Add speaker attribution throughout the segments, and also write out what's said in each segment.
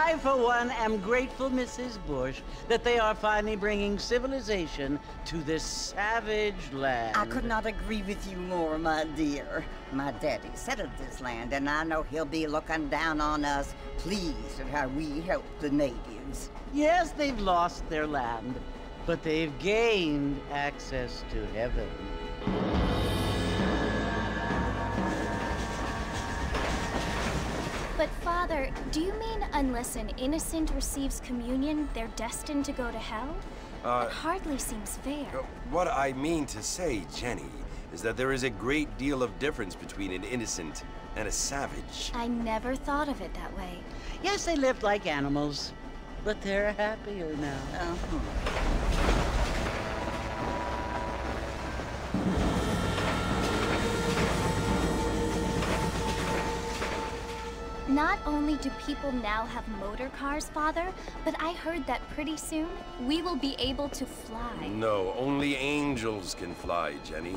Speaker 1: I, for one, am grateful, Mrs. Bush, that they are finally bringing civilization to this savage land.
Speaker 2: I could not agree with you more, my dear. My daddy settled this land, and I know he'll be looking down on us, pleased at how we help the natives.
Speaker 1: Yes, they've lost their land, but they've gained access to heaven.
Speaker 3: But, Father, do you mean unless an innocent receives communion, they're destined to go to hell? That hardly seems fair.
Speaker 4: What I mean to say, Jenny, is that there is a great deal of difference between an innocent and a savage.
Speaker 3: I never thought of it that way.
Speaker 1: Yes, they lived like animals, but they're happier now.
Speaker 3: Not only do people now have motor cars, Father, but I heard that pretty soon we will be able to fly.
Speaker 4: No, only angels can fly, Jenny.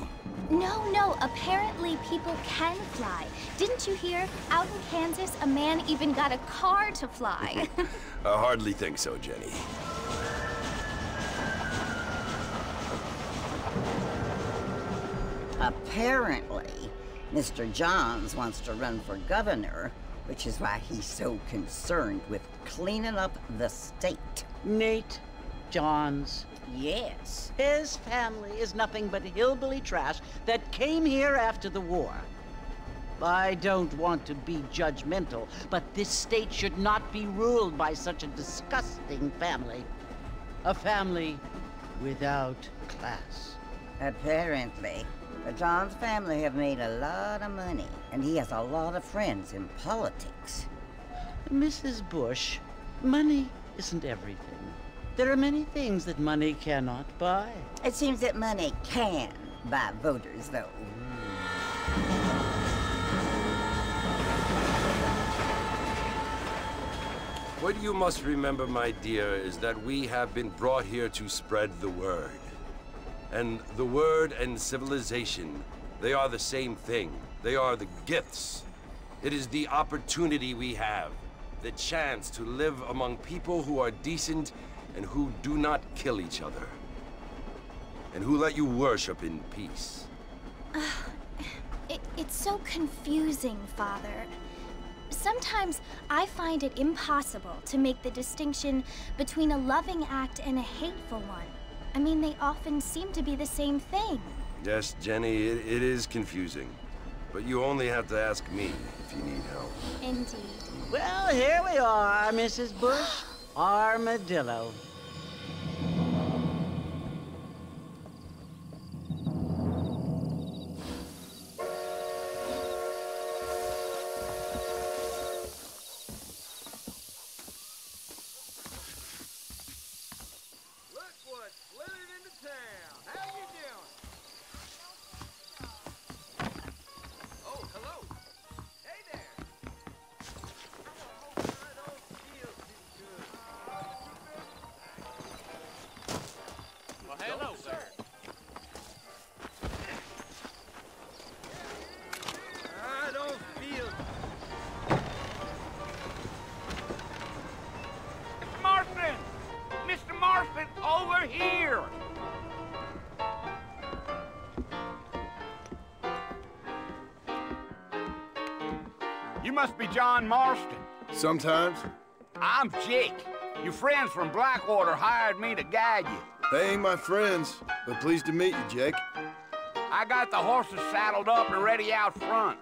Speaker 3: No, apparently people can fly. Didn't you hear? Out in Kansas, a man even got a car to fly.
Speaker 4: I hardly think so, Jenny.
Speaker 2: Apparently, Mr. Johns wants to run for governor, which is why he's so concerned with cleaning up the state.
Speaker 1: Nate Johns.
Speaker 2: Yes.
Speaker 1: His family is nothing but hillbilly trash that came here after the war. I don't want to be judgmental, but this state should not be ruled by such a disgusting family. A family without class.
Speaker 2: Apparently. The Johns family have made a lot of money, and he has a lot of friends in politics.
Speaker 1: Mrs. Bush, money isn't everything. There are many things that money cannot buy.
Speaker 2: It seems that money can buy voters, though.
Speaker 4: What you must remember, my dear, is that we have been brought here to spread the word. And the word and civilization, they are the same thing. They are the gifts. It is the opportunity we have, the chance to live among people who are decent and who do not kill each other, and who let you worship in peace.
Speaker 3: It's so confusing, Father. Sometimes I find it impossible to make the distinction between a loving act and a hateful one. I mean, they often seem to be the same thing.
Speaker 4: Yes, Jenny, it is confusing. But you only have to ask me if you need help.
Speaker 3: Indeed.
Speaker 1: Well, here we are, Mrs. Bush. Armadillo.
Speaker 5: Over here! You must be John Marston.
Speaker 6: Sometimes.
Speaker 5: I'm Jake. Your friends from Blackwater hired me to guide you.
Speaker 6: They ain't my friends, but pleased to meet you, Jake.
Speaker 5: I got the horses saddled up and ready out front.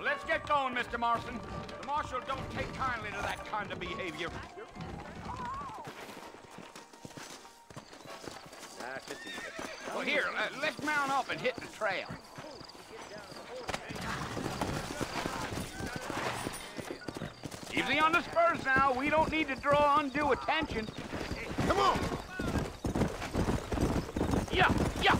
Speaker 5: Let's get going, Mr. Marston. The marshal don't take kindly to that kind of behavior. Well, here, let's mount up and hit the trail. Easy on the spurs now. We don't need to draw undue attention.
Speaker 6: Come on!
Speaker 5: Yeah, yeah.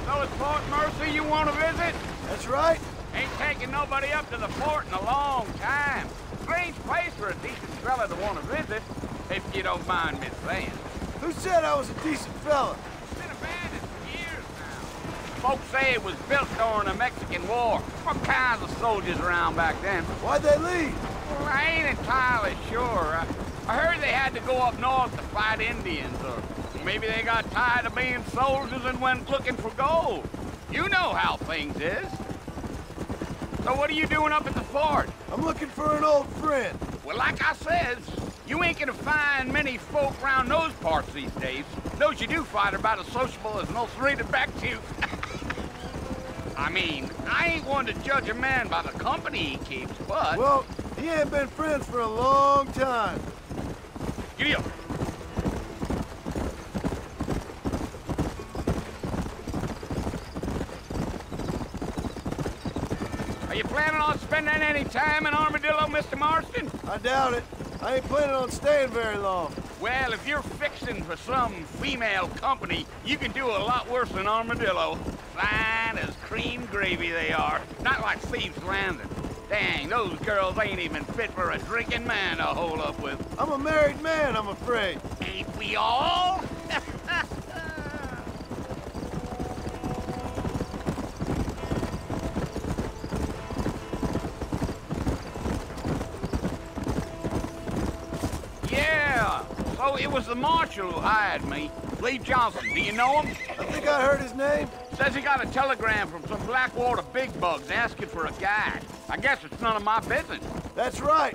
Speaker 5: So it's Fort Mercy you want to visit?
Speaker 6: That's right.
Speaker 5: Ain't taken nobody up to the fort in a long time. Strange place for a decent fella to want to visit, if you don't mind me saying.
Speaker 6: Who said I was a decent fella?
Speaker 5: It's been abandoned for years now. Folks say it was built during the Mexican War. What kinds of soldiers around back then?
Speaker 6: Why'd they leave?
Speaker 5: Well, I ain't entirely sure. I heard they had to go up north to fight Indians, or maybe they got tired of being soldiers and went looking for gold. You know how things is. So what are you doing up at the fort?
Speaker 6: I'm looking for an old friend.
Speaker 5: Well, like I said, you ain't gonna find many folk around those parts these days. Those you do find are about as sociable as an ulcerated back tooth. I mean, I ain't one to judge a man by the company he keeps, but...
Speaker 6: Well, he ain't been friends for a long time.
Speaker 5: Giddy up. Are you planning on spending any time in Armadillo, Mr. Marston?
Speaker 6: I doubt it. I ain't planning on staying very long.
Speaker 5: Well, if you're fixing for some female company, you can do a lot worse than Armadillo. Fine as cream gravy they are. Not like Thieves' Landing. Dang, those girls ain't even fit for a drinking man to hole up with.
Speaker 6: I'm a married man, I'm afraid.
Speaker 5: Ain't we all? Yeah, so it was the marshal who hired me. Lee Johnson, do you know him?
Speaker 6: I think I heard his name.
Speaker 5: Says he got a telegram from some Blackwater big bugs asking for a guide. I guess it's none of my business.
Speaker 6: That's right.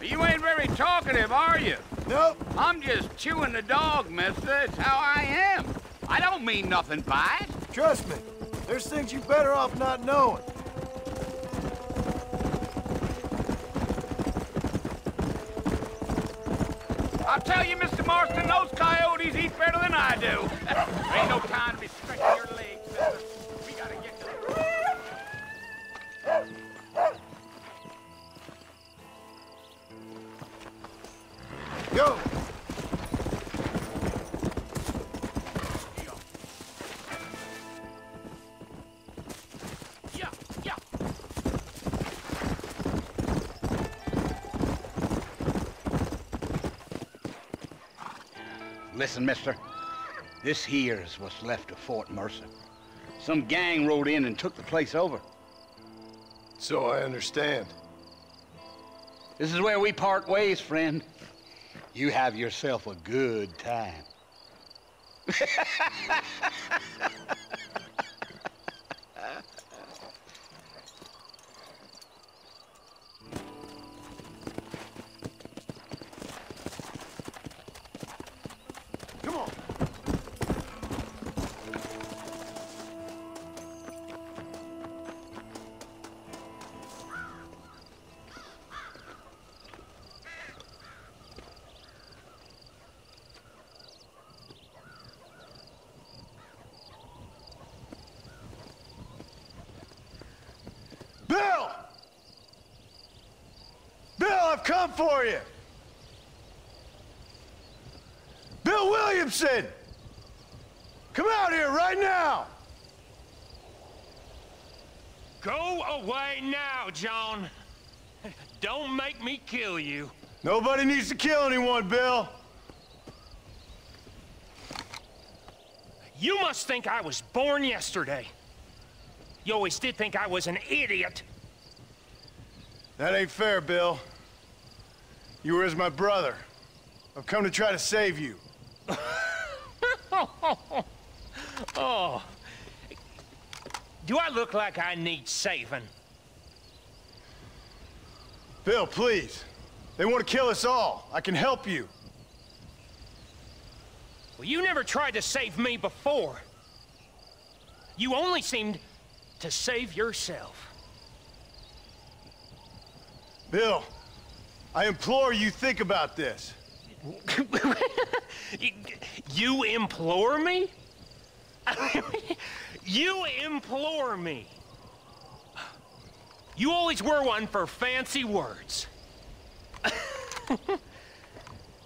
Speaker 5: You ain't very talkative, are you?
Speaker 6: Nope.
Speaker 5: I'm just chewing the dog, mister. It's how I am. I don't mean nothing by it.
Speaker 6: Trust me. There's things you better off not knowing.
Speaker 5: I'll tell you, Mr. Marston, those coyotes eat better than I do. Ain't no time to be stretching your legs, mister. We gotta get to
Speaker 6: Go!
Speaker 5: Yeah, yeah. Listen, mister. This here is what's left of Fort Mercer. Some gang rode in and took the place over.
Speaker 6: So I understand.
Speaker 5: This is where we part ways, friend. You have yourself a good time.
Speaker 6: Come on. Bill! Bill, I've come for you! Bill Williamson! Come out here right now!
Speaker 7: Go away now, John. Don't make me kill you.
Speaker 6: Nobody needs to kill anyone, Bill.
Speaker 7: You must think I was born yesterday. You always did think I was an idiot.
Speaker 6: That ain't fair, Bill. You were as my brother. I've come to try to save you.
Speaker 7: Oh. Do I look like I need saving?
Speaker 6: Bill, please. They want to kill us all. I can help you.
Speaker 7: Well, you never tried to save me before. You only seemed to save yourself.
Speaker 6: Bill, I implore you think about this.
Speaker 7: You implore me? You implore me. You always were one for fancy words.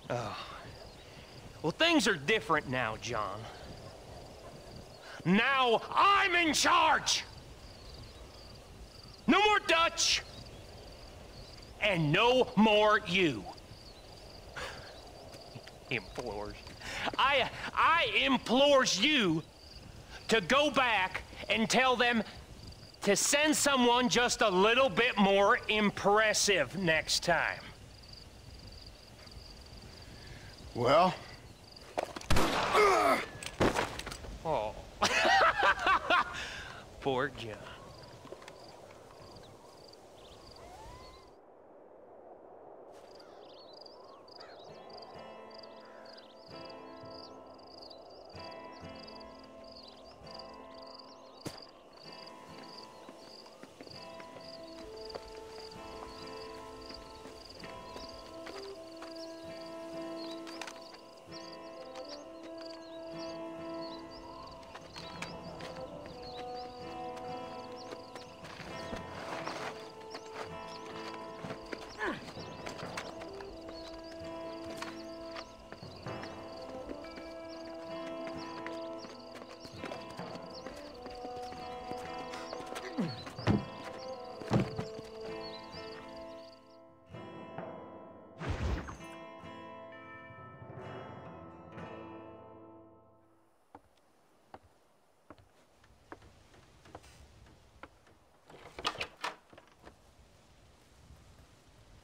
Speaker 7: Well, things are different now, John. Now I'm in charge! No more Dutch! And no more you. Implores. I implores you to go back and tell them to send someone just a little bit more impressive next time.
Speaker 6: Well?
Speaker 7: Oh. Poor John.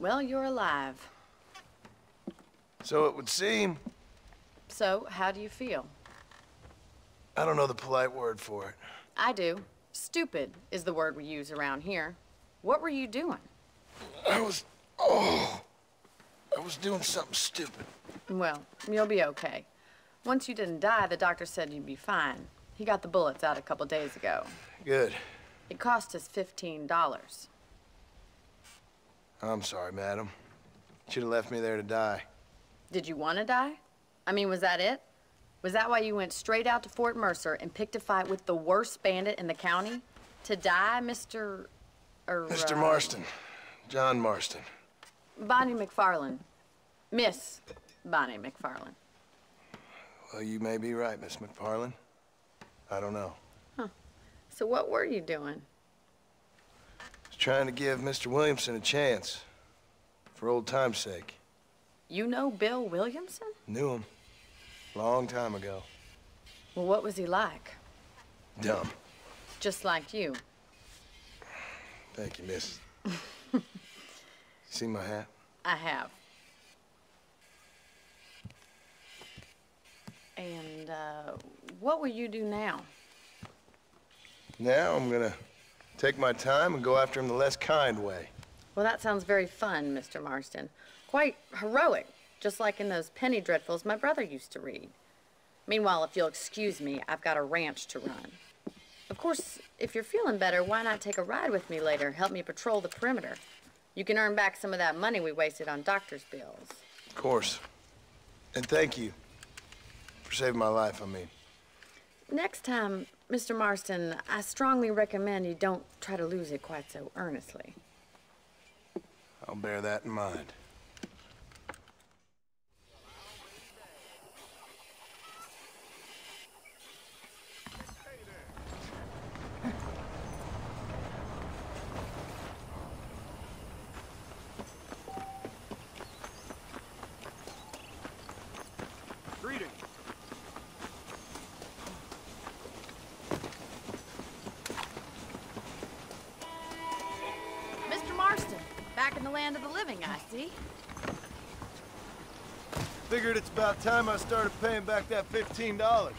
Speaker 8: Well, you're alive.
Speaker 6: So it would seem.
Speaker 8: So, how do you feel?
Speaker 6: I don't know the polite word for it.
Speaker 8: I do. Stupid is the word we use around here. What were you doing?
Speaker 6: I was doing something stupid.
Speaker 8: Well, you'll be okay. Once you didn't die, the doctor said you'd be fine. He got the bullets out a couple days ago.
Speaker 6: Good.
Speaker 8: It cost us $15.
Speaker 6: I'm sorry, madam. Should have left me there to die.
Speaker 8: Did you want to die? I mean, was that it? Was that why you went straight out to Fort Mercer and picked a fight with the worst bandit in the county? To die, Mr.
Speaker 6: Mr. Marston. John Marston.
Speaker 8: Bonnie McFarland. Miss Bonnie McFarland.
Speaker 6: Well, you may be right, Miss McFarland. I don't know.
Speaker 8: Huh. So what were you doing?
Speaker 6: I was trying to give Mr. Williamson a chance. For old time's sake.
Speaker 8: You know Bill Williamson?
Speaker 6: Knew him. Long time ago.
Speaker 8: Well, what was he like?
Speaker 6: Dumb.
Speaker 8: Just like you.
Speaker 6: Thank you, miss. See my hat?
Speaker 8: I have. And, what will you do now?
Speaker 6: Now I'm gonna take my time and go after him the less kind way.
Speaker 8: Well, that sounds very fun, Mr. Marston. Quite heroic, just like in those penny dreadfuls my brother used to read. Meanwhile, if you'll excuse me, I've got a ranch to run. Of course, if you're feeling better, why not take a ride with me later? Help me patrol the perimeter. You can earn back some of that money we wasted on doctor's bills.
Speaker 6: Of course. And thank you for saving my life, I mean.
Speaker 8: Next time, Mr. Marston, I strongly recommend you don't try to lose it quite so earnestly.
Speaker 6: I'll bear that in mind.
Speaker 7: Greetings.
Speaker 8: Mr. Marston, back in the land of the living, I see.
Speaker 6: Figured it's about time I started paying back that $15.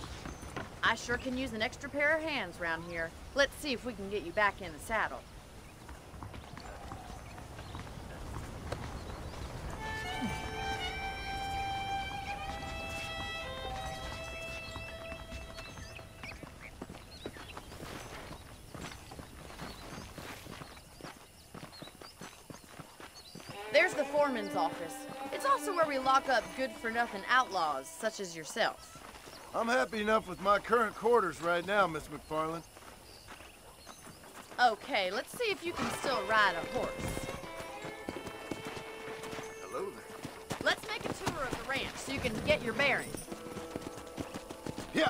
Speaker 8: I sure can use an extra pair of hands around here. Let's see if we can get you back in the saddle. There's the foreman's office. It's also where we lock up good-for-nothing outlaws, such as yourself.
Speaker 6: I'm happy enough with my current quarters right now, Miss McFarland.
Speaker 8: Okay, let's see if you can still ride a horse.
Speaker 6: Hello there.
Speaker 8: Let's make a tour of the ranch. so you can get your bearings.
Speaker 6: Yeah.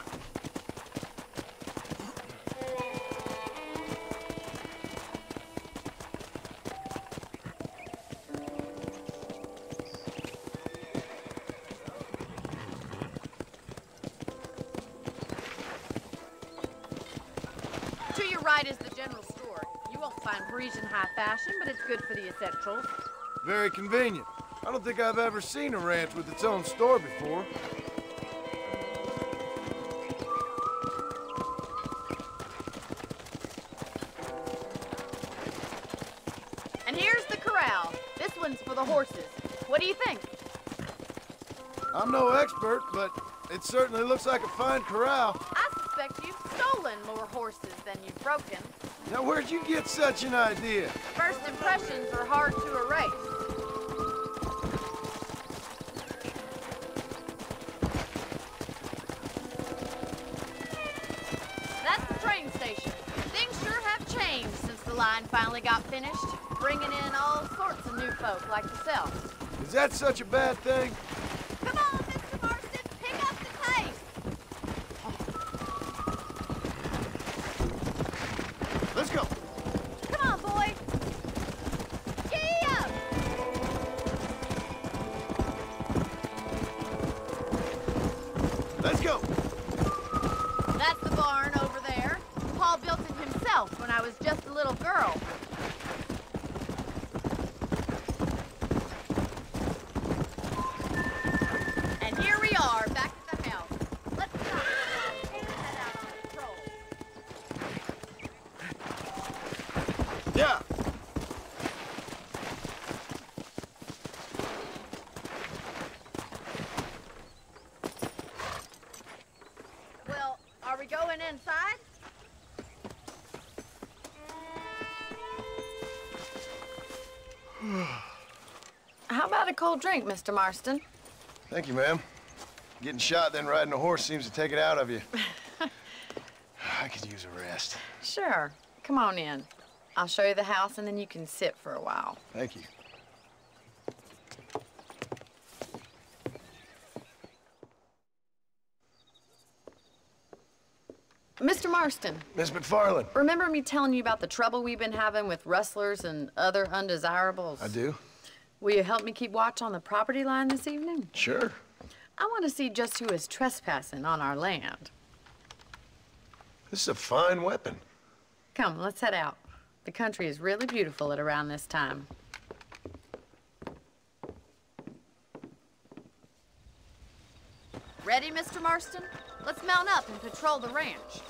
Speaker 8: To your right is the general store. You won't find Parisian high fashion, but it's good for the essentials.
Speaker 6: Very convenient. I don't think I've ever seen a ranch with its own store before.
Speaker 8: And here's the corral. This one's for the horses. What do you think?
Speaker 6: I'm no expert, but it certainly looks like a fine corral.
Speaker 8: I suspect you've stolen more horses than you've broken.
Speaker 6: Now, where'd you get such an idea?
Speaker 8: First impressions are hard to erase. That's the train station. Things sure have changed since the line finally got finished, bringing in all sorts of new folk like yourself.
Speaker 6: Is that such a bad thing?
Speaker 8: Come on, Mr. Marston, pick up the pace.
Speaker 6: Let's go.
Speaker 8: Come on, boy. Gee up.
Speaker 6: Let's go.
Speaker 8: That's the barn over there. Paul built it himself when I was just a little girl. And here we are, back at the house. Let's stop and head out on a patrol.
Speaker 6: Yeah.
Speaker 8: Well, are we going inside? How about a cold drink, Mr. Marston?
Speaker 6: Thank you, ma'am. Getting shot, then riding a horse seems to take it out of you. I could use a rest.
Speaker 8: Sure. Come on in. I'll show you the house, and then you can sit for a while.
Speaker 6: Thank you.
Speaker 8: Mr. Marston,
Speaker 6: Miss McFarland.
Speaker 8: remember me telling you about the trouble we've been having with rustlers and other undesirables?
Speaker 6: I do.
Speaker 8: Will you help me keep watch on the property line this evening?
Speaker 6: Sure.
Speaker 8: I want to see just who is trespassing on our land.
Speaker 6: This is a fine weapon.
Speaker 8: Come, let's head out. The country is really beautiful at around this time. Ready, Mr. Marston? Let's mount up and patrol the ranch.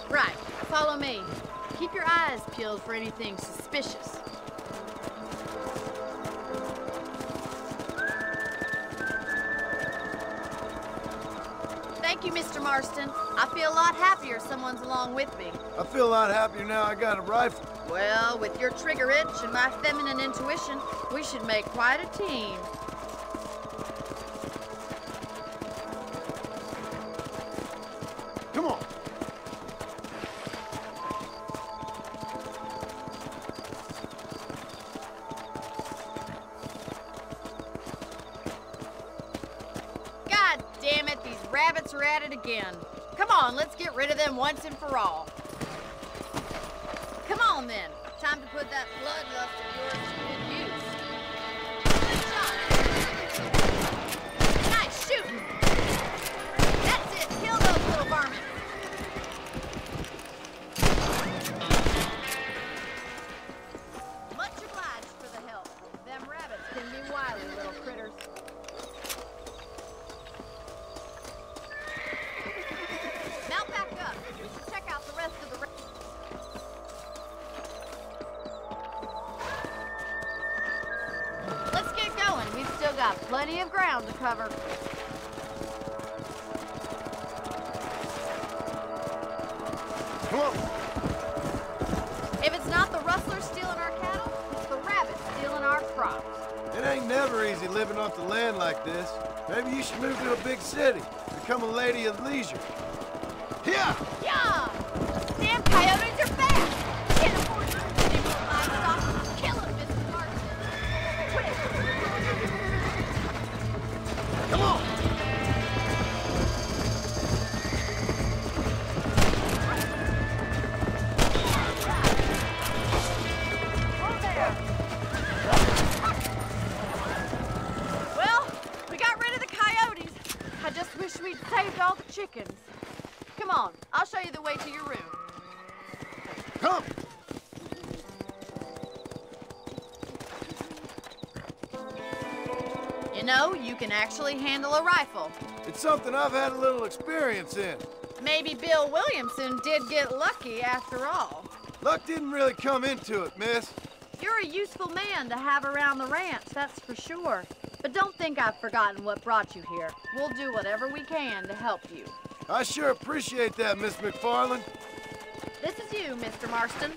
Speaker 8: Right, follow me. Keep your eyes peeled for anything suspicious. Thank you, Mr. Marston. I feel a lot happier someone's along with me.
Speaker 6: I feel a lot happier now I got a rifle.
Speaker 8: Well, with your trigger itch and my feminine intuition, we should make quite a team.
Speaker 6: Come on.
Speaker 8: God damn it, these rabbits are at it again. Come on, let's get rid of them once and for all. Come on then, time to put that bloodlust of yours to good use. Good shot. Nice shooting. That's it, kill those little varmints. Much obliged for the help. Them rabbits can be wily little critters. Mount back up. We should check out the rest of the Let's get going. We've still got plenty of ground to cover.
Speaker 6: Come on.
Speaker 8: If it's not the rustlers stealing our cattle, it's the rabbits stealing our
Speaker 6: It ain't never easy living off the land like this. Maybe you should move to a big city. Become a lady of leisure. Yeah!
Speaker 9: Yeah! Damn coyotes are back! Can't afford to live with livestock. Kill them, Mr. Marston. Quick!
Speaker 6: Come on!
Speaker 9: Well, we got rid of the coyotes. I just wish we'd saved all the chickens. Come on, I'll show you the way to your room.
Speaker 6: Come!
Speaker 9: You know, you can actually handle a rifle.
Speaker 6: It's something I've had a little experience in.
Speaker 9: Maybe Bill Williamson did get lucky after all.
Speaker 6: Luck didn't really come into it, miss.
Speaker 9: You're a useful man to have around the ranch, that's for sure. But don't think I've forgotten what brought you here. We'll do whatever we can to help you.
Speaker 6: I sure appreciate that, Miss McFarland.
Speaker 9: This is you, Mr. Marston.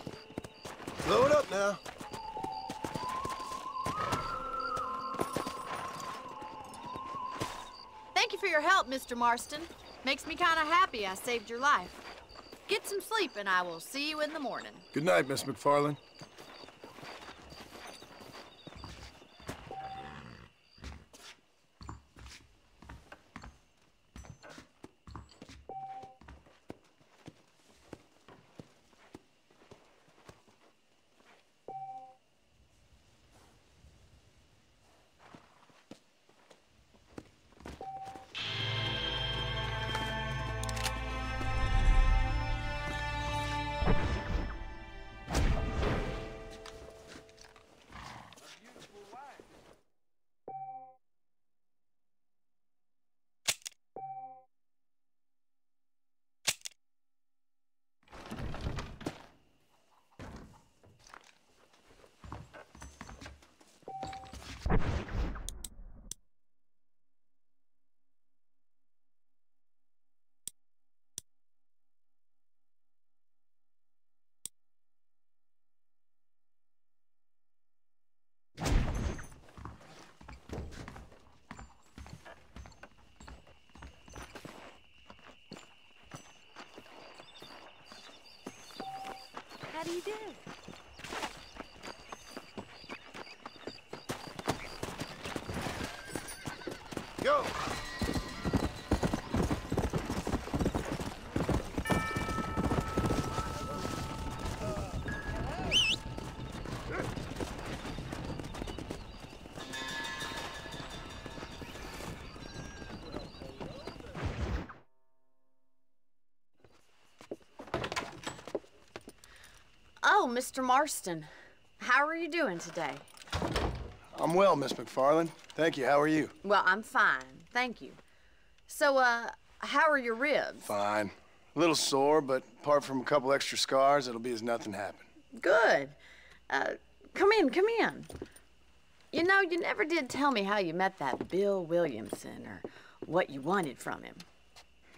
Speaker 6: Blow it up now.
Speaker 9: Thank you for your help, Mr. Marston. Makes me kind of happy I saved your life. Get some sleep and I will see you in the morning.
Speaker 6: Good night, Miss McFarland.
Speaker 9: How do you do?
Speaker 6: Go!
Speaker 8: Oh, Mr. Marston. How are you doing today?
Speaker 6: I'm well, Miss McFarland. Thank you. How are you?
Speaker 8: Well, I'm fine. Thank you. So, how are your ribs?
Speaker 6: Fine. A little sore, but apart from a couple extra scars, it'll be as nothing happened.
Speaker 8: Good. Come in, come in. You know, you never did tell me how you met that Bill Williamson or what you wanted from him.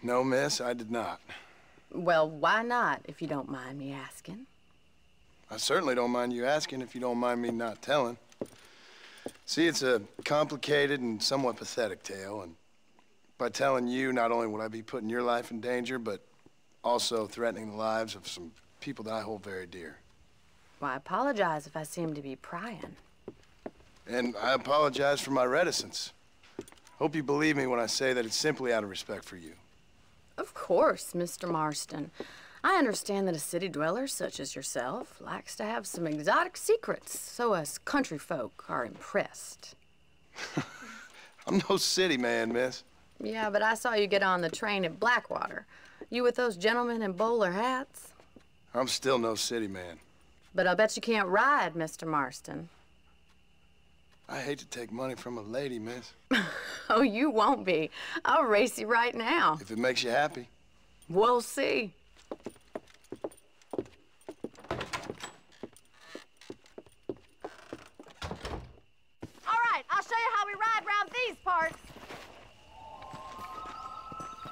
Speaker 6: No, miss, I did not.
Speaker 8: Well, why not, if you don't mind me asking?
Speaker 6: I certainly don't mind you asking if you don't mind me not telling. See, it's a complicated and somewhat pathetic tale, and by telling you, not only would I be putting your life in danger, but also threatening the lives of some people that I hold very dear.
Speaker 8: Well, I apologize if I seem to be prying.
Speaker 6: And I apologize for my reticence. Hope you believe me when I say that it's simply out of respect for you.
Speaker 8: Of course, Mr. Marston. I understand that a city dweller such as yourself likes to have some exotic secrets, so us country folk are impressed.
Speaker 6: I'm no city man, miss.
Speaker 8: Yeah, but I saw you get on the train at Blackwater. You with those gentlemen in bowler hats?
Speaker 6: I'm still no city man.
Speaker 8: But I bet you can't ride, Mr. Marston.
Speaker 6: I hate to take money from a lady, miss.
Speaker 8: Oh, you won't be. I'll race you right now.
Speaker 6: If it makes you happy.
Speaker 8: We'll see.
Speaker 9: All right, I'll show you how we ride round these parts.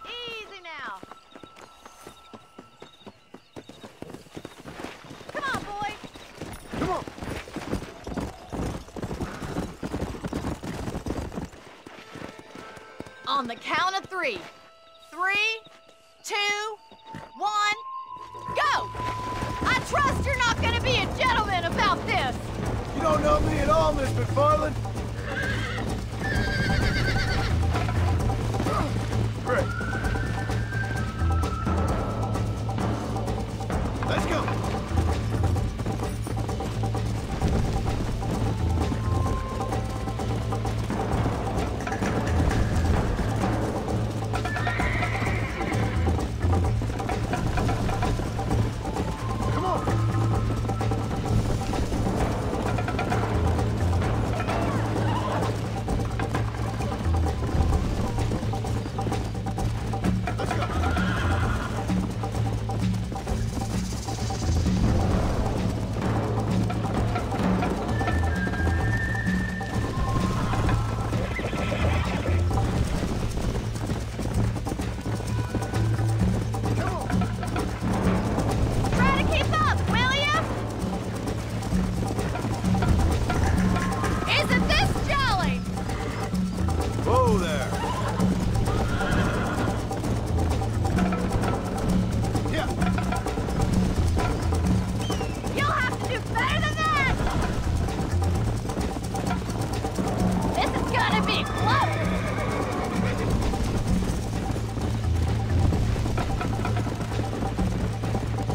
Speaker 9: Easy now. Come on, boy.
Speaker 6: Come on.
Speaker 9: on the count of 3. 3, 2, 1, go! I trust you're not gonna be a gentleman about this.
Speaker 6: You don't know me at all, Miss McFarland. Great. Let's go.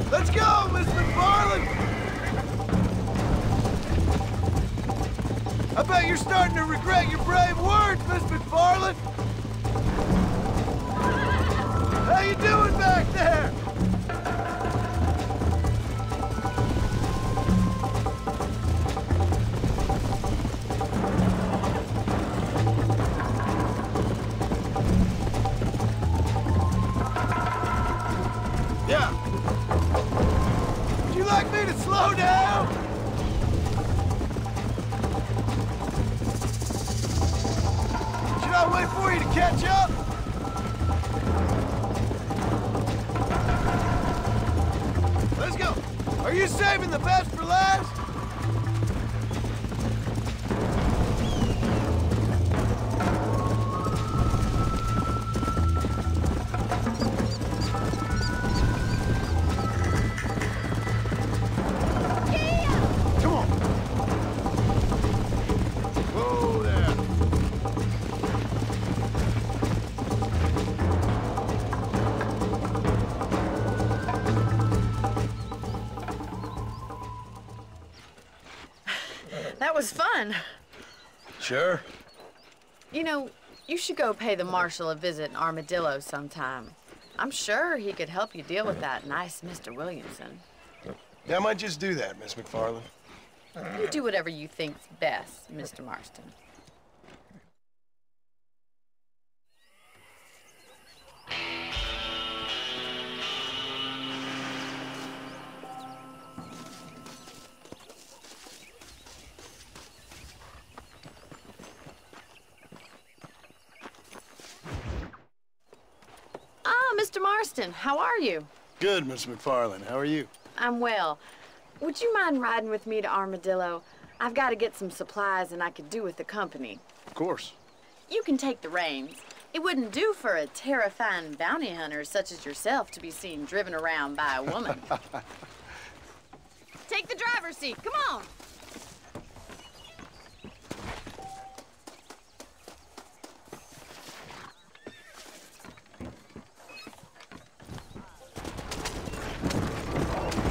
Speaker 6: Let's go, Miss McFarland! I bet you're starting to regret your brave words, Miss McFarland! How you doing back there? Yeah. Would you like me to slow down? Should I wait for you to catch up? Let's go. Are you saving the best for last?
Speaker 8: That was fun.
Speaker 6: Sure.
Speaker 8: You know, you should go pay the marshal a visit in Armadillo sometime. I'm sure he could help you deal with that nice Mr. Williamson.
Speaker 6: Yeah, I might just do that, Miss McFarland.
Speaker 8: You do whatever you think's best, Mr. Marston. Mr. Marston, how are you?
Speaker 6: Good, Miss McFarland. How are you?
Speaker 8: I'm well. Would you mind riding with me to Armadillo? I've got to get some supplies and I could do with the company.
Speaker 6: Of course.
Speaker 8: You can take the reins. It wouldn't do for a terrifying bounty hunter such as yourself to be seen driven around by a woman. Take the driver's seat. Come on.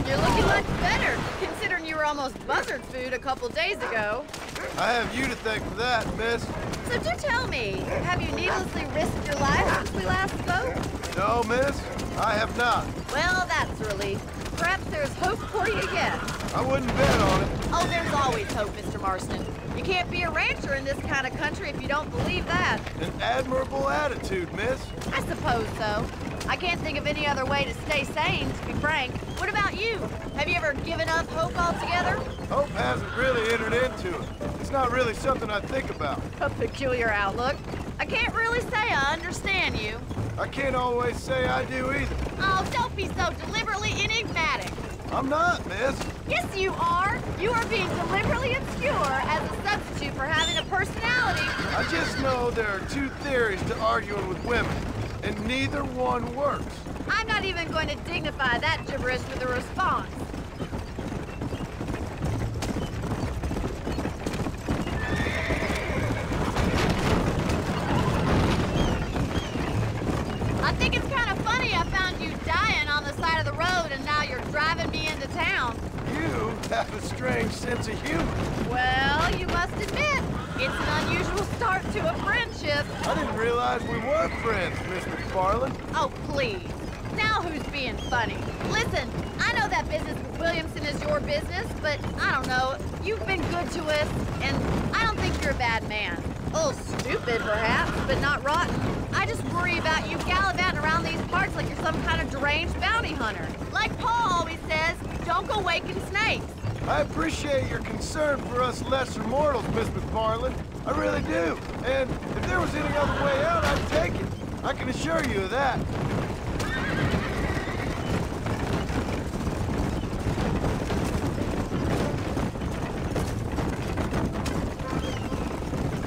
Speaker 8: You're looking much better, considering you were almost buzzard food a couple days ago.
Speaker 6: I have you to thank for that, miss.
Speaker 9: So do tell me, have you needlessly risked your life since we last spoke?
Speaker 6: No, miss, I have not.
Speaker 9: Well, that's a relief. Perhaps there's hope for you yet.
Speaker 6: I wouldn't bet on it.
Speaker 9: Oh, there's always hope, Mr. Marston. You can't be a rancher in this kind of country if you don't believe that.
Speaker 6: An admirable attitude, miss.
Speaker 9: I suppose so. I can't think of any other way to stay sane, to be frank. What about you? Have you ever given up hope altogether?
Speaker 6: Hope hasn't really entered into it. It's not really something I think about.
Speaker 9: A peculiar outlook. I can't really say I understand you.
Speaker 6: I can't always say I do either.
Speaker 9: Oh, don't be so deliberately enigmatic.
Speaker 6: I'm not, miss.
Speaker 9: Yes, you are. You are being deliberately obscure as a substitute you for having a personality.
Speaker 6: I just know there are two theories to arguing with women, and neither one works.
Speaker 9: I'm not even going to dignify that gibberish with a response. I think it's kind of funny I found you dying on the side of the road and now you're driving me into town.
Speaker 6: You have a strange sense of humor.
Speaker 9: Well, you must admit, it's an unusual start to a friendship.
Speaker 6: I didn't realize we were friends, Miss McFarland.
Speaker 9: Oh, please. Now who's being funny? Listen, I know that business with Williamson is your business, but I don't know. You've been good to us, and I don't think you're a bad man. A little stupid, perhaps, but not rotten. I just worry about you gallivanting around these parts like you're some kind of deranged bounty hunter. Like Paul always says, don't go waking snakes.
Speaker 6: I appreciate your concern for us lesser mortals, Miss McFarland. I really do. And if there was any other way out, I'd take it. I can assure you of that.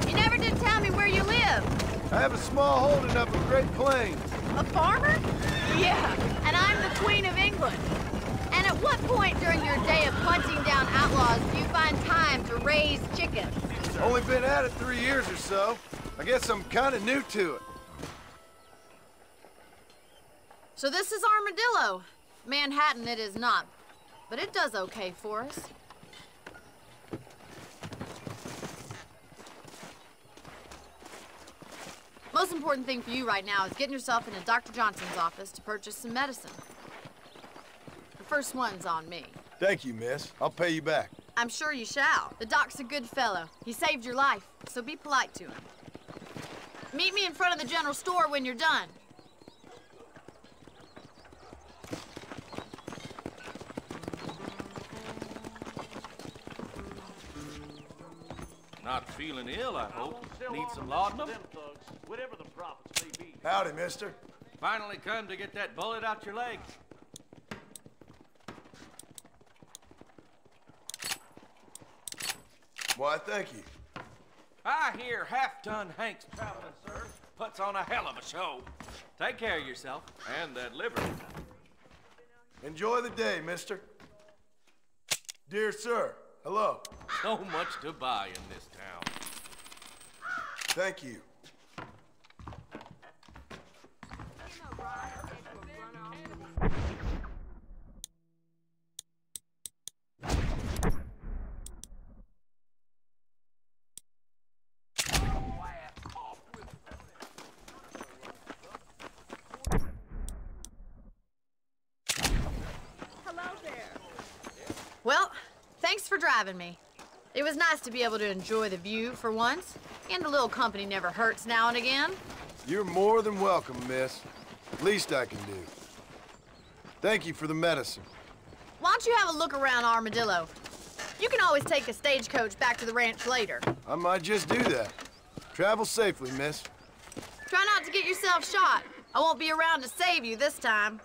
Speaker 9: You never did tell me where you live.
Speaker 6: I have a small holding up in Great Plains.
Speaker 9: A farmer? Yeah, and I'm the Queen of England. And at what point during your day of hunting down outlaws do you find time to raise chickens?
Speaker 6: Only been at it 3 years or so. I guess I'm kind of new to it.
Speaker 8: So this is Armadillo. Manhattan it is not, but it does okay for us. Most important thing for you right now is getting yourself into Dr. Johnson's office to purchase some medicine. The first one's on me.
Speaker 6: Thank you, miss. I'll pay you back.
Speaker 8: I'm sure you shall. The doc's a good fellow. He saved your life, so be polite to him. Meet me in front of the general store when you're done.
Speaker 10: Not feeling ill, I hope. Need some laudanum?
Speaker 6: Howdy, mister.
Speaker 10: Finally come to get that bullet out your leg.
Speaker 6: Why, thank you.
Speaker 10: I hear half-ton Hank's traveling, sir. Puts on a hell of a show. Take care of yourself and that liver.
Speaker 6: Enjoy the day, mister. Dear sir, hello.
Speaker 10: So much to buy in this town.
Speaker 6: Thank you.
Speaker 8: Well, thanks for driving me. It was nice to be able to enjoy the view for once, and a little company never hurts now and again.
Speaker 6: You're more than welcome, miss. Least I can do. Thank you for the medicine.
Speaker 8: Why don't you have a look around Armadillo? You can always take a stagecoach back to the ranch later.
Speaker 6: I might just do that. Travel safely, miss.
Speaker 8: Try not to get yourself shot. I won't be around to save you this time.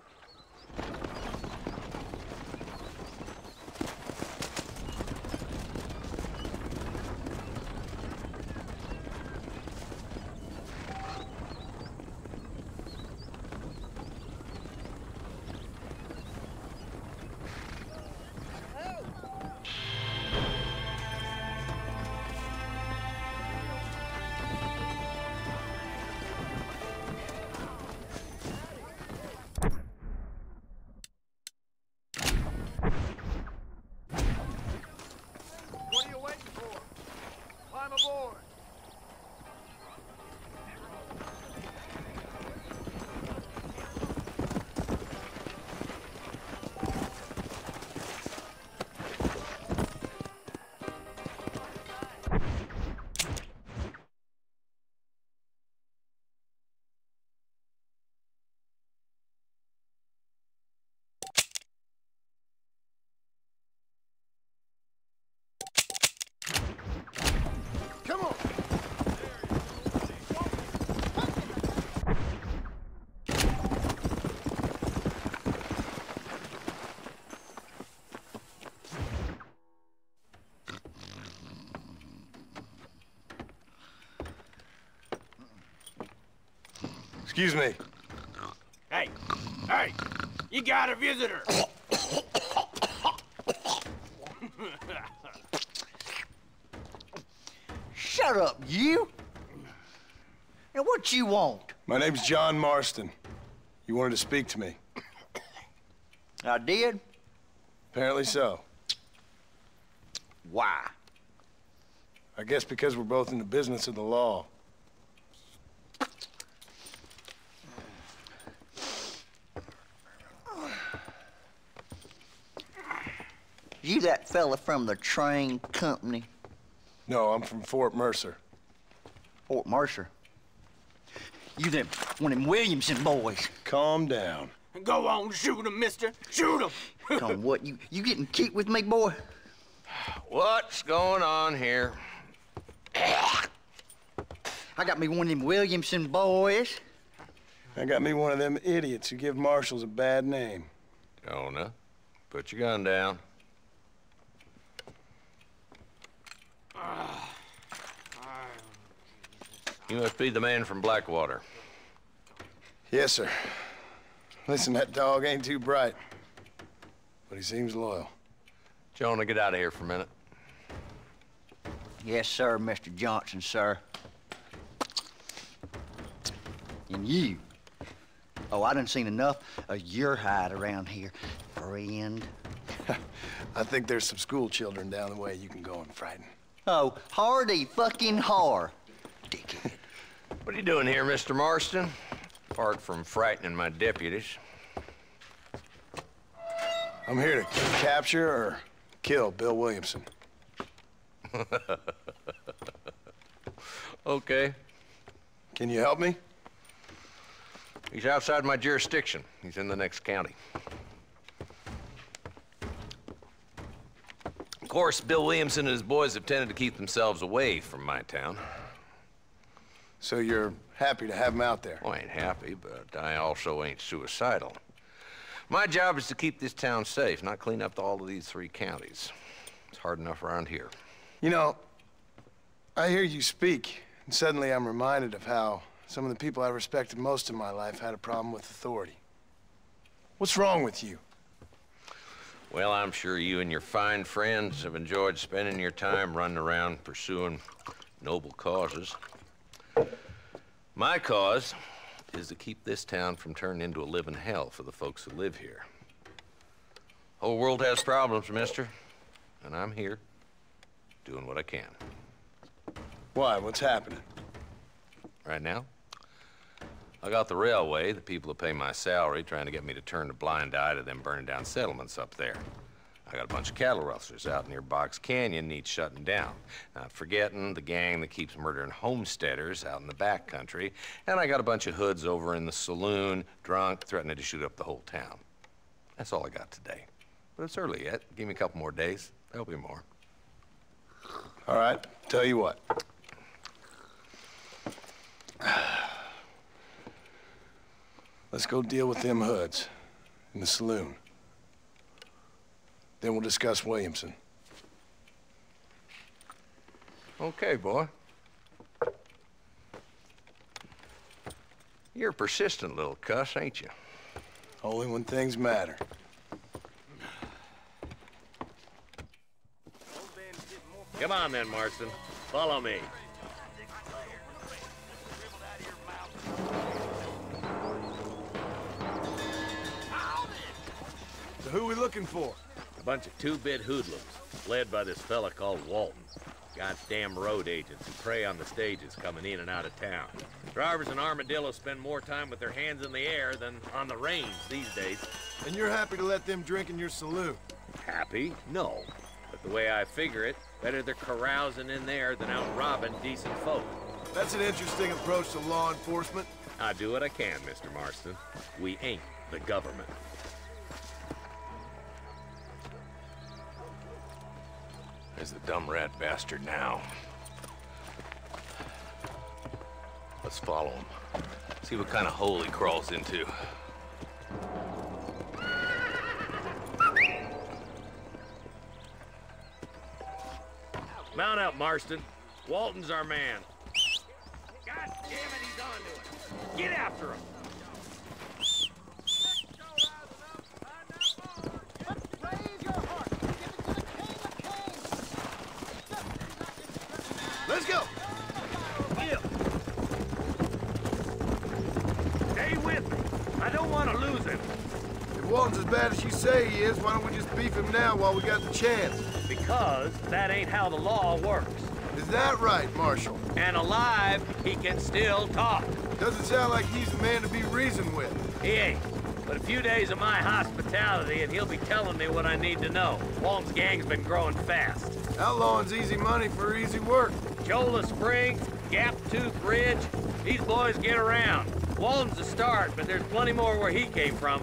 Speaker 6: Excuse me.
Speaker 10: Hey, hey, you got a visitor.
Speaker 11: Shut up, you! And what you want?
Speaker 6: My name's John Marston. You wanted to speak to me.
Speaker 11: I did?
Speaker 6: Apparently so.
Speaker 11: Why?
Speaker 6: I guess because we're both in the business of the law.
Speaker 11: You that fella from the train company?
Speaker 6: No, I'm from Fort Mercer.
Speaker 11: Fort Mercer? You them, one of them Williamson boys.
Speaker 6: Calm down.
Speaker 10: Go on, shoot him, mister. Shoot him.
Speaker 11: Come on, what, you getting kicked with me, boy?
Speaker 5: What's going on here?
Speaker 11: I got me one of them Williamson boys.
Speaker 6: I got me one of them idiots who give marshals a bad name.
Speaker 5: Jonah, put your gun down. You must be the man from Blackwater.
Speaker 6: Yes, sir. Listen, that dog ain't too bright, but he seems loyal.
Speaker 5: Jonah, get out of here for a minute.
Speaker 11: Yes, sir, Mr. Johnson, sir. And you. Oh, I done seen enough of your hide around here, friend.
Speaker 6: I think there's some school children down the way you can go and frighten.
Speaker 11: Oh, hardy fucking har. Dickhead.
Speaker 5: What are you doing here, Mr. Marston? Apart from frightening my deputies.
Speaker 6: I'm here to capture or kill Bill Williamson.
Speaker 5: Okay.
Speaker 6: Can you help me?
Speaker 5: He's outside my jurisdiction. He's in the next county. Of course, Bill Williamson and his boys have tended to keep themselves away from my town.
Speaker 6: So you're happy to have him out there?
Speaker 5: Well, I ain't happy, but I also ain't suicidal. My job is to keep this town safe, not clean up all of these 3 counties. It's hard enough around here.
Speaker 6: You know, I hear you speak, and suddenly I'm reminded of how some of the people I respected most in my life had a problem with authority. What's wrong with you?
Speaker 5: Well, I'm sure you and your fine friends have enjoyed spending your time running around pursuing noble causes. My cause is to keep this town from turning into a living hell for the folks who live here. Whole world has problems, mister, and I'm here doing what I can.
Speaker 6: Why? What's happening?
Speaker 5: Right now, I got the railway, the people who pay my salary, trying to get me to turn a blind eye to them burning down settlements up there. I got a bunch of cattle rustlers out near Box Canyon needs shutting down. Not forgetting the gang that keeps murdering homesteaders out in the back country. And I got a bunch of hoods over in the saloon, drunk, threatening to shoot up the whole town. That's all I got today. But it's early yet. Give me a couple more days. There'll be more.
Speaker 6: All right, tell you what. Let's go deal with them hoods in the saloon. Then we'll discuss Williamson.
Speaker 5: Okay, boy. You're a persistent little cuss, ain't you?
Speaker 6: Only when things matter.
Speaker 5: Come on then, Marston. Follow me.
Speaker 6: So who are we looking for?
Speaker 12: A bunch of two-bit hoodlums, led by this fella called Walton. Goddamn road agents who prey on the stages coming in and out of town. Drivers and armadillos spend more time with their hands in the air than on the reins these days.
Speaker 6: And you're happy to let them drink in your saloon?
Speaker 12: Happy? No. But the way I figure it, better they're carousing in there than out robbing decent folk.
Speaker 6: That's an interesting approach to law enforcement.
Speaker 12: I do what I can, Mr. Marston. We ain't the government.
Speaker 5: There's the dumb rat bastard now. Let's follow him. See what kind of hole he crawls into.
Speaker 12: Mount up, Marston. Walton's our man. God Damn it, he's onto it. Get after him.
Speaker 6: Let's go.
Speaker 12: Yeah. Stay with me. I don't want to lose him.
Speaker 6: If Walton's as bad as you say he is, why don't we just beef him now while we got the chance?
Speaker 12: Because that ain't how the law works.
Speaker 6: Is that right, Marshal?
Speaker 12: And alive, he can still talk.
Speaker 6: Doesn't sound like he's the man to be reasoned with.
Speaker 12: He ain't. But a few days of my hospitality and he'll be telling me what I need to know. Walton's gang's been growing fast.
Speaker 6: Outlawing's easy money for easy work.
Speaker 12: Chola Springs, Gap Tooth Ridge, these boys get around. Walton's a start, but there's plenty more where he came from.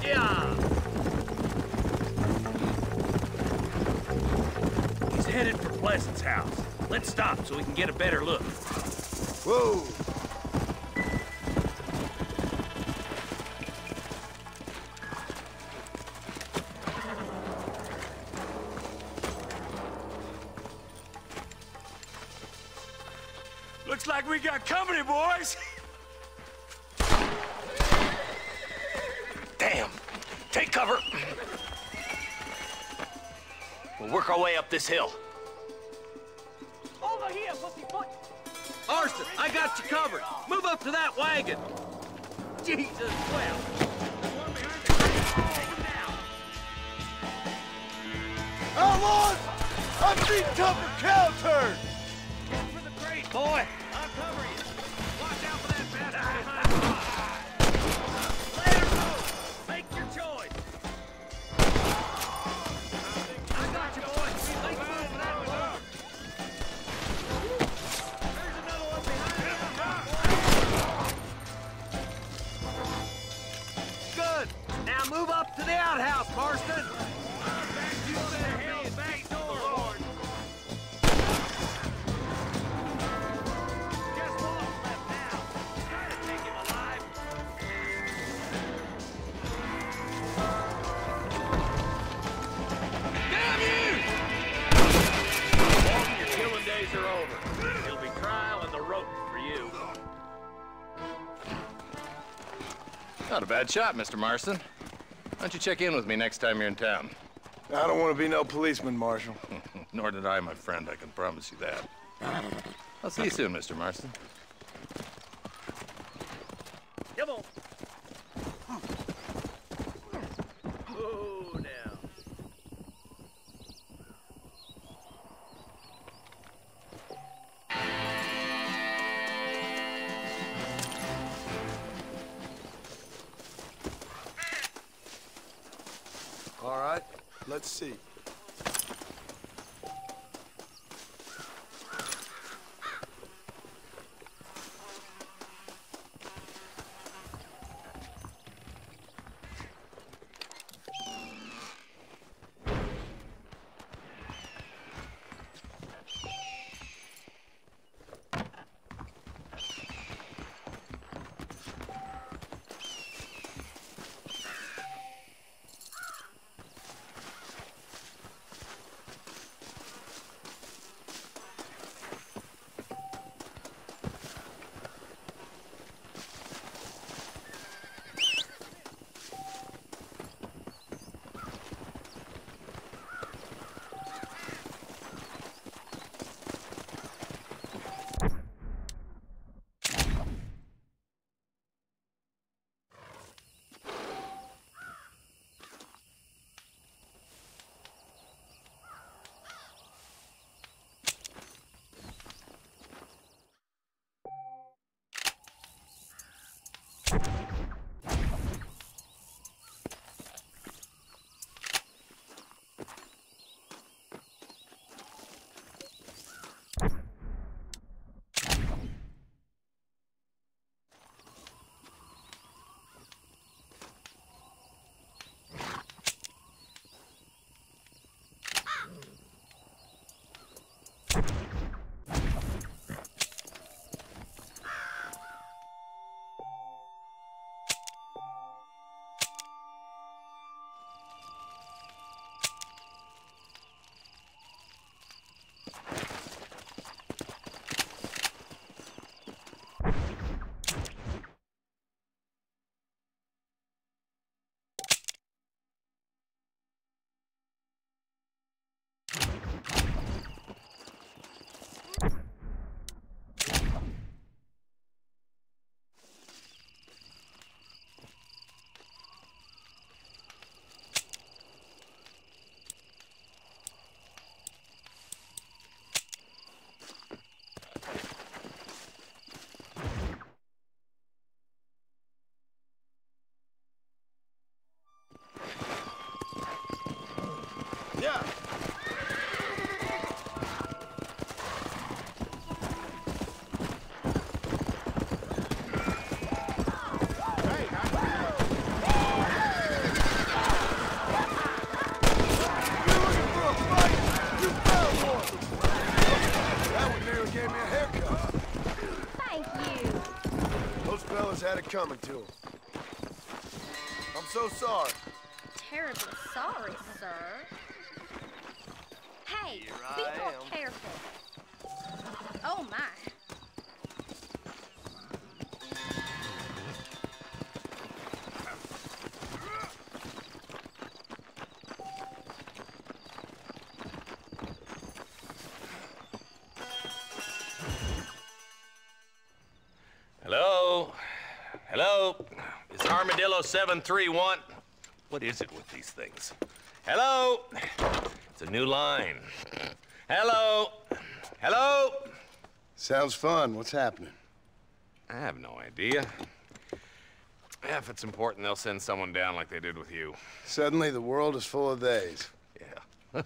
Speaker 12: Yeah. He's headed for Pleasant's house. Let's stop so we can get a better look.
Speaker 6: Whoa!
Speaker 4: Looks like we got company, boys.
Speaker 13: Damn! Take cover! We'll work our way up this hill.
Speaker 7: Over here, pussyfoot!
Speaker 10: Marston, I got you covered. Move up to that wagon. Jesus, well.
Speaker 6: Outlaws! I've seen tougher cow turd!
Speaker 12: Get for the crate, boy. I'll cover you. Watch out for that bastard behind. Let her go. Make your choice. I got you, boy. Make move for that one. There's another one behind you.
Speaker 10: Good. Now move up to the outhouse, Marston.
Speaker 12: You better hell back door, Lord. Just Walton left now. Try to take him alive. Damn you! Walton, your killing days are over. It'll be trial and the rope for you.
Speaker 14: Not a bad shot, Mr. Marston. Why don't you check in with me next time you're in town?
Speaker 6: I don't want to be no policeman, Marshal.
Speaker 14: Nor did I, my friend, I can promise you that. I'll see you soon, Mr. Marston.
Speaker 12: Come on. Oh, now.
Speaker 6: All right, let's see. had it coming to him. I'm so sorry.
Speaker 9: Terribly sorry, sir. Hey, be more careful. Oh, my.
Speaker 12: Hello? Hello? Is Armadillo 731? What is it with these things? Hello? It's a new line. Hello? Hello?
Speaker 6: Sounds fun. What's happening?
Speaker 12: I have no idea. Yeah, if it's important, they'll send someone down like they did with you.
Speaker 6: Suddenly, the world is full of theys.
Speaker 12: Yeah.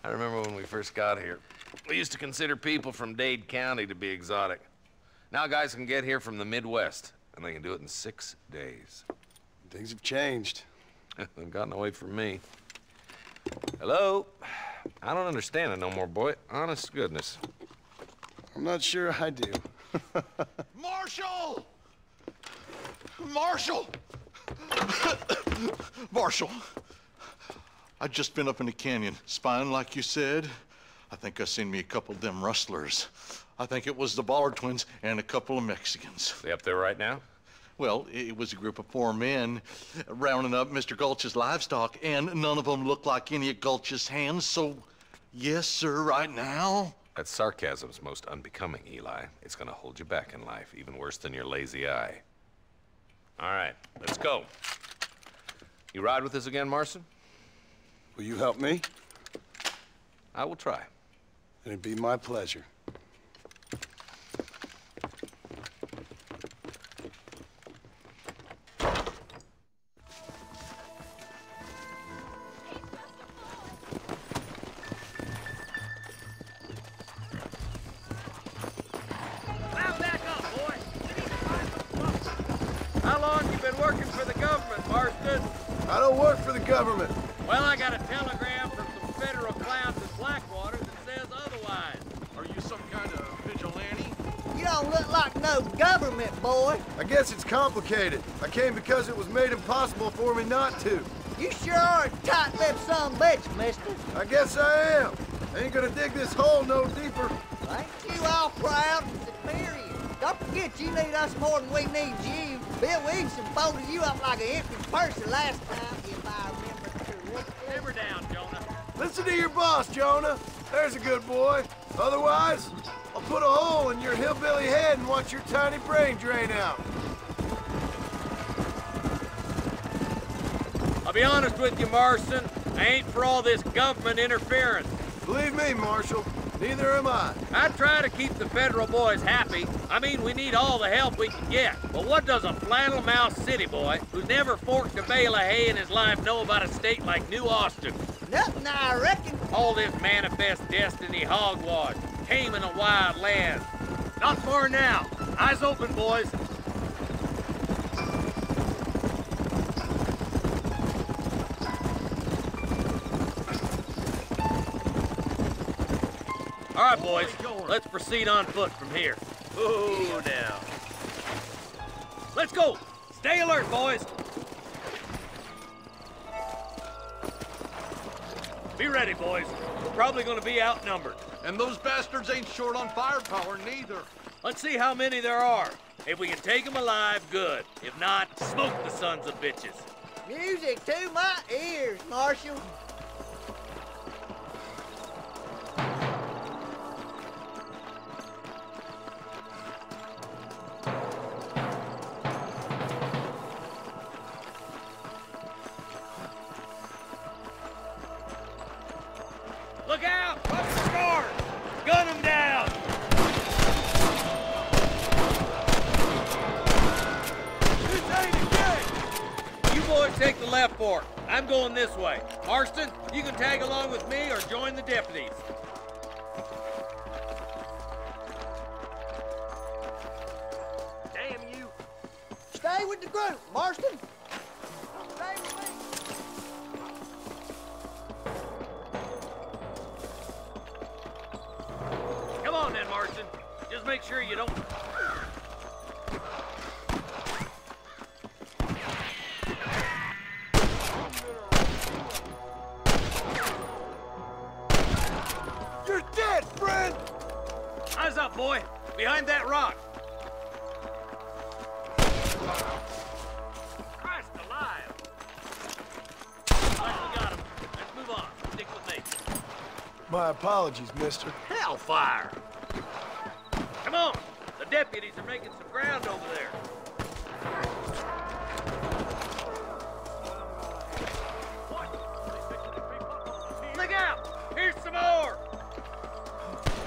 Speaker 12: I remember when we first got here. We used to consider people from Dade County to be exotic. Now guys can get here from the Midwest, and they can do it in 6 days.
Speaker 6: Things have changed.
Speaker 12: They've gotten away from me. Hello? I don't understand it no more, boy. Honest to goodness.
Speaker 6: I'm not sure I do.
Speaker 15: Marshal! Marshal! Marshal! I'd just been up in the canyon, spying like you said. I think I seen me a couple of them rustlers. I think it was the Ballard twins and a couple of Mexicans.
Speaker 12: They up there right now?
Speaker 15: Well, it was a group of 4 men rounding up Mr. Gulch's livestock, and none of them looked like any of Gulch's hands, so yes, sir, right now.
Speaker 12: That sarcasm's most unbecoming, Eli. It's gonna hold you back in life, even worse than your lazy eye. All right, let's go. You ride with us again, Marston?
Speaker 6: Will you help me?
Speaker 12: I will try.
Speaker 6: It'd be my pleasure.
Speaker 5: How long you been working for the government, Marston?
Speaker 6: I don't work for the government.
Speaker 5: Well, I got a telegram from some federal clowns in Blackwater that says otherwise.
Speaker 10: Are you some kind of vigilante?
Speaker 2: You don't look like no government, boy.
Speaker 6: I guess it's complicated. I came because it was made impossible for me not to.
Speaker 2: You sure are a tight-lipped son of a bitch, mister.
Speaker 6: I guess I am. I ain't gonna dig this hole no deeper.
Speaker 2: Ain't you all proud and superior? Don't forget you need us more than we need you. Bill Williamson folded you up like an empty person last time, if I remember correctly.
Speaker 5: Simmer down, Jonah.
Speaker 6: Listen to your boss, Jonah. There's a good boy. Otherwise, I'll put a hole in your hillbilly head and watch your tiny brain drain out.
Speaker 5: I'll be honest with you, Marston. I ain't for all this government interference.
Speaker 6: Believe me, Marshal, neither am I.
Speaker 5: I try to keep the federal boys happy. I mean, we need all the help we can get. But what does a flannel-mouthed city boy who's never forked a bale of hay in his life know about a state like New Austin?
Speaker 2: Nothing, I reckon.
Speaker 5: All this manifest destiny hogwash, taming a wild land. Not far now. Eyes open, boys. All right, boys, let's proceed on foot from here.
Speaker 10: Oh, now.
Speaker 5: Let's go. Stay alert, boys. Be ready, boys. We're probably going to be outnumbered.
Speaker 15: And those bastards ain't short on firepower, neither.
Speaker 5: Let's see how many there are. If we can take them alive, good. If not, smoke the sons of bitches.
Speaker 2: Music to my ears, Marshal.
Speaker 5: Look out! What's the score? Gun them down! This ain't a game! You boys take the left fork. I'm going this way. Marston, you can tag along with me or join the deputies.
Speaker 10: Damn you!
Speaker 2: Stay with the group, Marston. Stay with me.
Speaker 5: Come on then, Marston. Just make sure you don't...
Speaker 13: Eyes up, boy. Behind that rock. Christ alive. Right, we got him. Let's move on. Stick with me.
Speaker 6: My apologies, mister.
Speaker 13: Hellfire! Come on! The deputies are making some ground over there. Look out! Here's some more!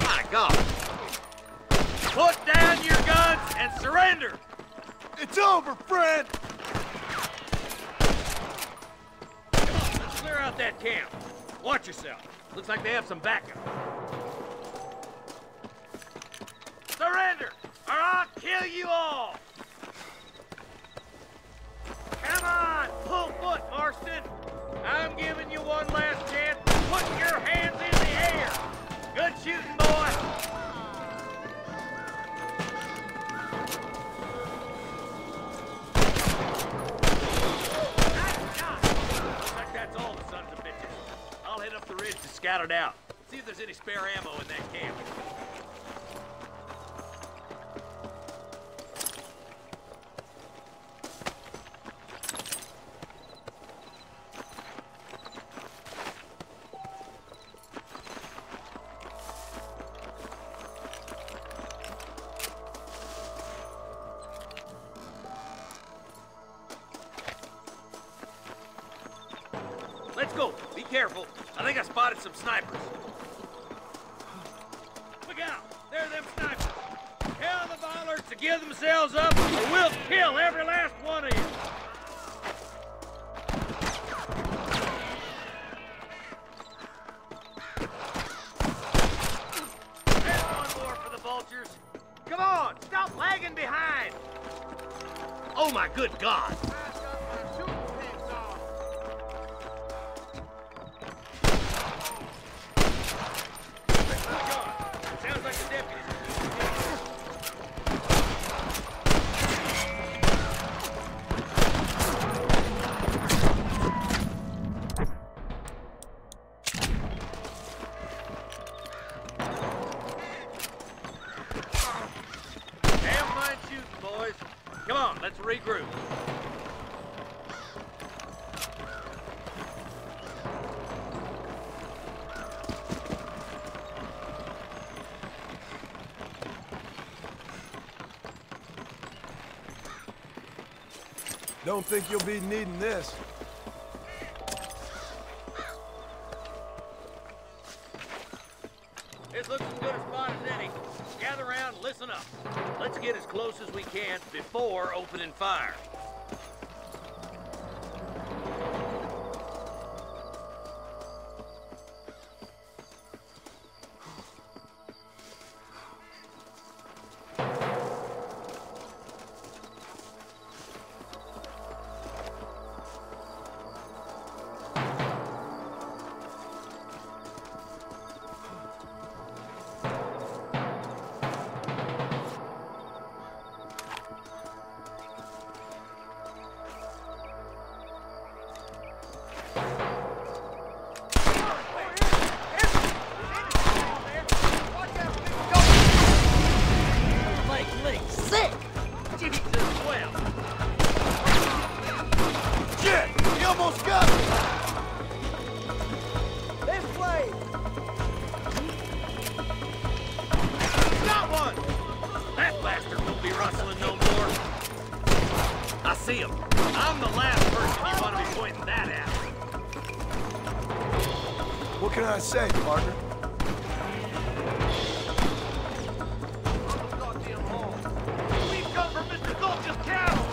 Speaker 13: My God! Put down your guns and surrender!
Speaker 6: It's over, friend!
Speaker 13: Come on, let's clear out that camp. Watch yourself. Looks like they have some backup. Surrender, or I'll kill you all! Come on, pull foot, Marston! I'm giving you one last chance. Put your hands in the air! Good shooting, boy! Looks like that's all the sons of bitches. I'll head up the ridge to scout it out. See if there's any spare ammo in that camp. Let's go. Be careful. I think I spotted some snipers. Look out! There are them snipers. Tell the ballers to give themselves up or we'll kill every last one of you. There's one more for the vultures. Come on, stop lagging behind. Oh my good God. Sounds like the deputies. Damn fine shooting, boys. Come on, let's regroup.
Speaker 6: Don't think you'll be needing this.
Speaker 13: This looks as good a spot as any. Gather around and listen up. Let's get as close as we can before opening fire. See him. I'm the last person you want to be pointing that at.
Speaker 6: What can I say, partner?
Speaker 13: We've come from Mr. Gulch's cattle.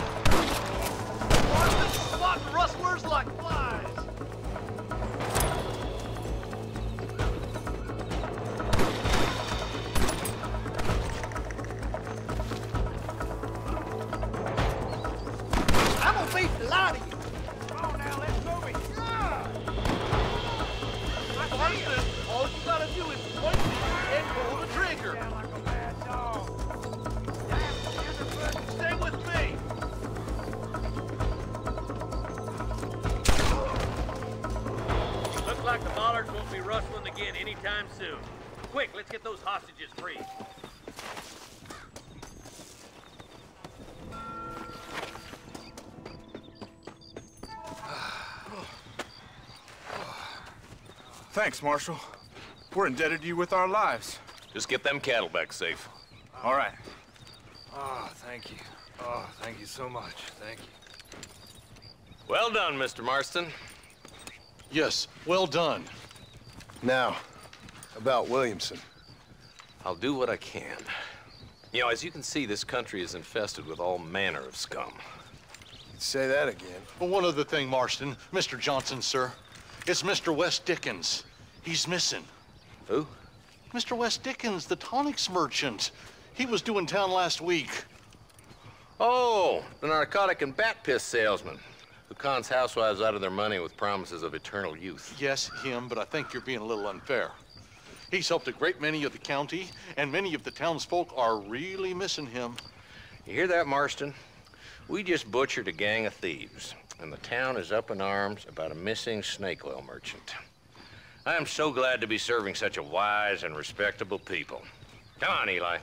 Speaker 13: Spotting rustlers like flies.
Speaker 2: Beat the lot of you.
Speaker 13: Come on now, let's move it. All you gotta do is point and pull the trigger. Like a mad dog. Stay with me. Looks like the bollards won't be rustling again anytime soon. Quick, let's get those hostages free.
Speaker 16: Thanks, Marshal. We're indebted to you with our lives.
Speaker 14: Just get them cattle back safe.
Speaker 16: All right.
Speaker 10: Oh, thank you. Oh, thank you so much. Thank you.
Speaker 14: Well done, Mr. Marston.
Speaker 15: Yes, well done.
Speaker 6: Now, about Williamson.
Speaker 14: I'll do what I can. You know, as you can see, this country is infested with all manner of scum.
Speaker 6: Say that again.
Speaker 15: Well, one other thing, Marston. Mr. Johnson, sir. It's Mr. Wes Dickens. He's missing.
Speaker 14: Who?
Speaker 15: Mr. Wes Dickens, the tonics merchant. He was due in town last week.
Speaker 14: Oh, the narcotic and bat piss salesman who cons housewives out of their money with promises of eternal youth.
Speaker 15: Yes, him, but I think you're being a little unfair. He's helped a great many of the county, and many of the townsfolk are really missing him.
Speaker 14: You hear that, Marston? We just butchered a gang of thieves, and the town is up in arms about a missing snake oil merchant. I am so glad to be serving such a wise and respectable people. Come on, Eli.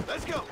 Speaker 16: Let's go.